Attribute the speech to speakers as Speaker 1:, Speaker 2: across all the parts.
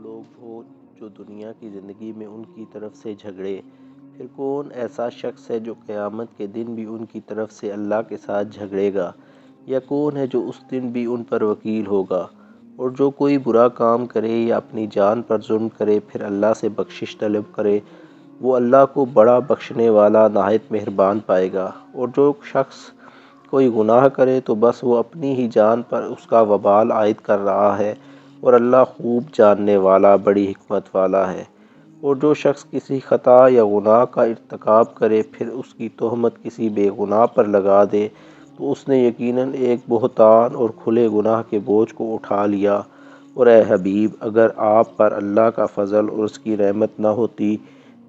Speaker 1: لوگ ہو جو دنیا کی زندگی میں ان کی طرف سے جھگڑے، پھر کون ایسا شخص ہے جو قیامت کے دن بھی ان کی طرف سے اللہ کے ساتھ جھگڑے گا؟ یا کون ہے جو اس دن بھی ان پر وکیل ہوگا؟ اور جو کوئی برا کام کرے یا اپنی جان پر ظلم کرے پھر اللہ سے بخشش طلب کرے، وہ اللہ کو بڑا بخشنے والا نہایت مہربان پائے گا۔ اور جو شخص کوئی گناہ کرے تو بس وہ اپنی ہی جان پر اس کا وبال عائد کر رہا ہے، اور اللہ خوب جاننے والا بڑی حکمت والا ہے۔ اور جو شخص کسی خطا یا گناہ کا ارتکاب کرے پھر اس کی تہمت کسی بے گناہ پر لگا دے تو اس نے یقیناً ایک بہتان اور کھلے گناہ کے بوجھ کو اٹھا لیا۔ اور اے حبیب، اگر آپ پر اللہ کا فضل اور اس کی رحمت نہ ہوتی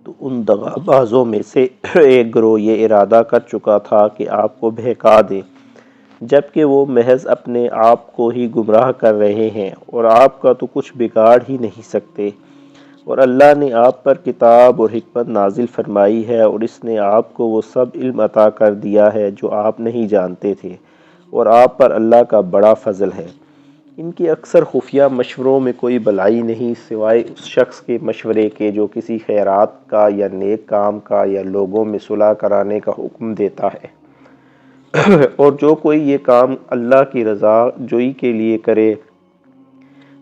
Speaker 1: تو ان دغا بازوں میں سے ایک گروہ یہ ارادہ کر چکا تھا کہ آپ کو بہکا دے، جبکہ وہ محض اپنے آپ کو ہی گمراہ کر رہے ہیں اور آپ کا تو کچھ بگاڑ ہی نہیں سکتے۔ اور اللہ نے آپ پر کتاب اور حکمت نازل فرمائی ہے، اور اس نے آپ کو وہ سب علم عطا کر دیا ہے جو آپ نہیں جانتے تھے، اور آپ پر اللہ کا بڑا فضل ہے۔ ان کے اکثر خفیہ مشوروں میں کوئی بھلائی نہیں سوائے اس شخص کے مشورے کے جو کسی خیرات کا یا نیک کام کا یا لوگوں میں صلح کرانے کا حکم دیتا ہے۔ اور جو کوئی یہ کام اللہ کی رضا جوئی کے لیے کرے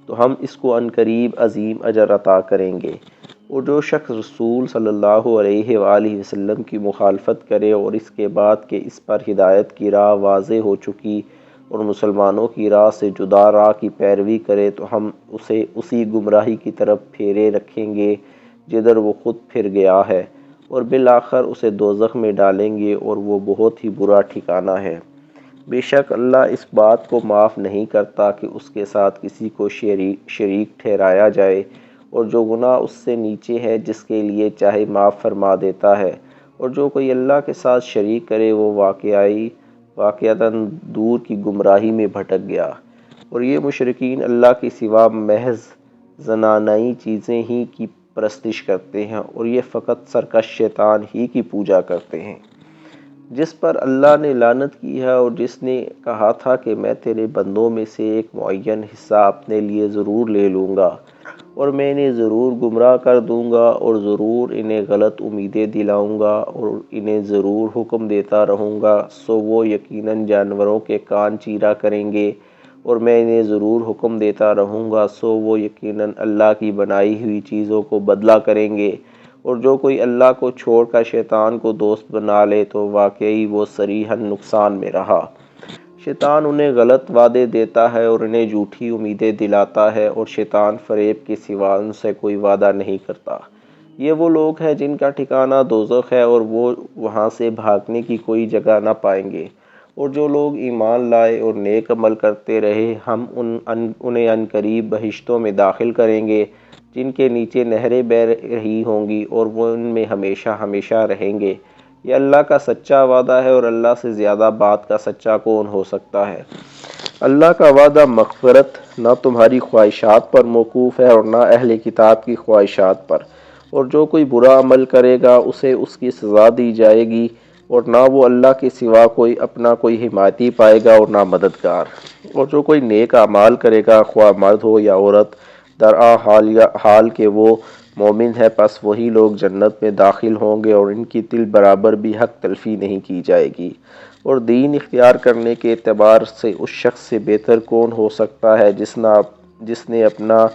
Speaker 1: تو ہم اس کو عنقریب عظیم اجر عطا کریں گے۔ اور جو شخص رسول صلی اللہ علیہ وآلہ وسلم کی مخالفت کرے اور اس کے بعد کہ اس پر ہدایت کی راہ واضح ہو چکی اور مسلمانوں کی راہ سے جدا راہ کی پیروی کرے تو ہم اسے اسی گمراہی کی طرف پھیرے رکھیں گے جدھر وہ خود پھر گیا ہے، اور بالآخر اسے دوزخ میں ڈالیں گے، اور وہ بہت ہی برا ٹھکانہ ہے۔ بے شک اللہ اس بات کو معاف نہیں کرتا کہ اس کے ساتھ کسی کو شریک ٹھہرایا جائے، اور جو گناہ اس سے نیچے ہے جس کے لیے چاہے معاف فرما دیتا ہے۔ اور جو کوئی اللہ کے ساتھ شریک کرے وہ واقعتاً دور کی گمراہی میں بھٹک گیا۔ اور یہ مشرکین اللہ کے سوا محض زنانائی چیزیں ہی کی پرستش کرتے ہیں، اور یہ فقط سرکش شیطان ہی کی پوجا کرتے ہیں جس پر اللہ نے لعنت کی ہے، اور جس نے کہا تھا کہ میں تیرے بندوں میں سے ایک معین حصہ اپنے لیے ضرور لے لوں گا، اور میں انہیں ضرور گمراہ کر دوں گا، اور ضرور انہیں غلط امیدیں دلاؤں گا، اور انہیں ضرور حکم دیتا رہوں گا، سو وہ یقیناً جانوروں کے کان چیرا کریں گے، اور میں انہیں ضرور حکم دیتا رہوں گا، سو وہ یقیناً اللہ کی بنائی ہوئی چیزوں کو بدلہ کریں گے۔ اور جو کوئی اللہ کو چھوڑ کر شیطان کو دوست بنا لے تو واقعی وہ صریحاً نقصان میں رہا۔ شیطان انہیں غلط وعدے دیتا ہے اور انہیں جھوٹی امیدیں دلاتا ہے، اور شیطان فریب کے سوا ان سے کوئی وعدہ نہیں کرتا۔ یہ وہ لوگ ہیں جن کا ٹھکانہ دوزخ ہے، اور وہ وہاں سے بھاگنے کی کوئی جگہ نہ پائیں گے۔ اور جو لوگ ایمان لائے اور نیک عمل کرتے رہے ہم انہیں عنقریب بہشتوں میں داخل کریں گے جن کے نیچے نہریں بہہ رہی ہوں گی، اور وہ ان میں ہمیشہ ہمیشہ رہیں گے۔ یہ اللہ کا سچا وعدہ ہے، اور اللہ سے زیادہ بات کا سچا کون ہو سکتا ہے؟ اللہ کا وعدہ مغفرت نہ تمہاری خواہشات پر موقوف ہے اور نہ اہل کتاب کی خواہشات پر۔ اور جو کوئی برا عمل کرے گا اسے اس کی سزا دی جائے گی، اور نہ وہ اللہ کے سوا اپنا کوئی حمایتی پائے گا اور نہ مددگار۔ اور جو کوئی نیک اعمال کرے گا خواہ مرد ہو یا عورت، درآ حال کہ وہ مومن ہے، پس وہی لوگ جنت میں داخل ہوں گے، اور ان کی تل برابر بھی حق تلفی نہیں کی جائے گی۔ اور دین اختیار کرنے کے اعتبار سے اس شخص سے بہتر کون ہو سکتا ہے جس نے اپنا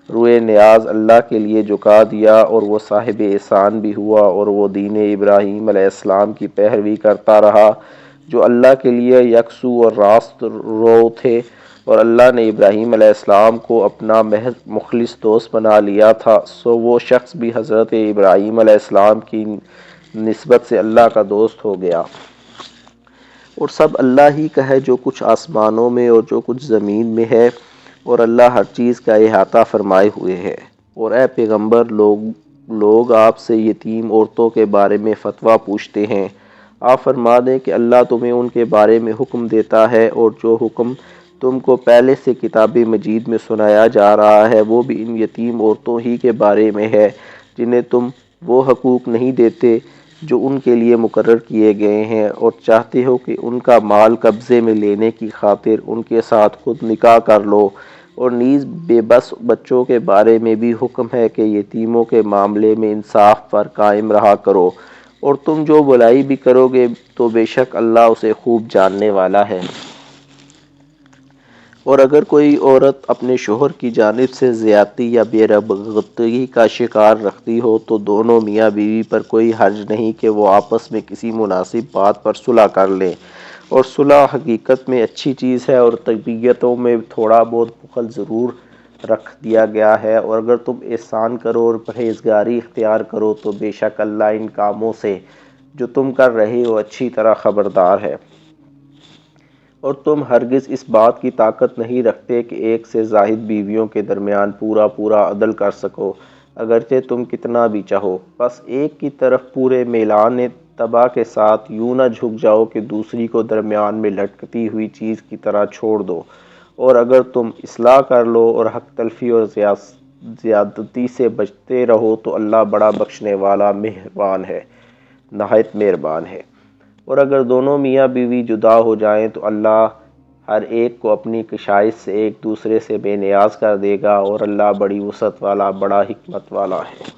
Speaker 1: روئے نیاز اللہ کے لیے جھکا دیا، اور وہ صاحب احسان بھی ہوا، اور وہ دین ابراہیم علیہ السلام کی پیروی کرتا رہا جو اللہ کے لیے یکسو اور راست رو تھے۔ اور اللہ نے ابراہیم علیہ السلام کو اپنا محض مخلص دوست بنا لیا تھا، سو وہ شخص بھی حضرت ابراہیم علیہ السلام کی نسبت سے اللہ کا دوست ہو گیا۔ اور سب اللہ ہی کا ہے جو کچھ آسمانوں میں اور جو کچھ زمین میں ہے، اور اللہ ہر چیز کا احاطہ فرمائے ہوئے ہے۔ اور اے پیغمبر، لوگ آپ سے یتیم عورتوں کے بارے میں فتویٰ پوچھتے ہیں، آپ فرما دیں کہ اللہ تمہیں ان کے بارے میں حکم دیتا ہے، اور جو حکم تم کو پہلے سے کتاب مجید میں سنایا جا رہا ہے وہ بھی ان یتیم عورتوں ہی کے بارے میں ہے جنہیں تم وہ حقوق نہیں دیتے جو ان کے لیے مقرر کیے گئے ہیں، اور چاہتے ہو کہ ان کا مال قبضے میں لینے کی خاطر ان کے ساتھ خود نکاح کر لو، اور نیز بے بس بچوں کے بارے میں بھی حکم ہے کہ یتیموں کے معاملے میں انصاف پر قائم رہا کرو، اور تم جو بھلائی بھی کرو گے تو بے شک اللہ اسے خوب جاننے والا ہے۔ اور اگر کوئی عورت اپنے شوہر کی جانب سے زیادتی یا بے رغبتی کا شکار رکھتی ہو تو دونوں میاں بیوی پر کوئی حرج نہیں کہ وہ آپس میں کسی مناسب بات پر صلح کر لیں، اور صلح حقیقت میں اچھی چیز ہے، اور طبیعتوں میں تھوڑا بہت بخل ضرور رکھ دیا گیا ہے، اور اگر تم احسان کرو اور پرہیزگاری اختیار کرو تو بے شک اللہ ان کاموں سے جو تم کر رہے ہو اچھی طرح خبردار ہے۔ اور تم ہرگز اس بات کی طاقت نہیں رکھتے کہ ایک سے زائد بیویوں کے درمیان پورا عدل کر سکو، اگرچہ تم کتنا بھی چاہو، بس ایک کی طرف پورے میلان تباہ کے ساتھ یوں نہ جھک جاؤ کہ دوسری کو درمیان میں لٹکتی ہوئی چیز کی طرح چھوڑ دو، اور اگر تم اصلاح کر لو اور حق تلفی اور زیادتی سے بچتے رہو تو اللہ بڑا بخشنے والا مہربان ہے، نہایت مہربان ہے۔ اور اگر دونوں میاں بیوی جدا ہو جائیں تو اللہ ہر ایک کو اپنی کشائش سے ایک دوسرے سے بے نیاز کر دے گا، اور اللہ بڑی وسعت والا، بڑا حکمت والا ہے۔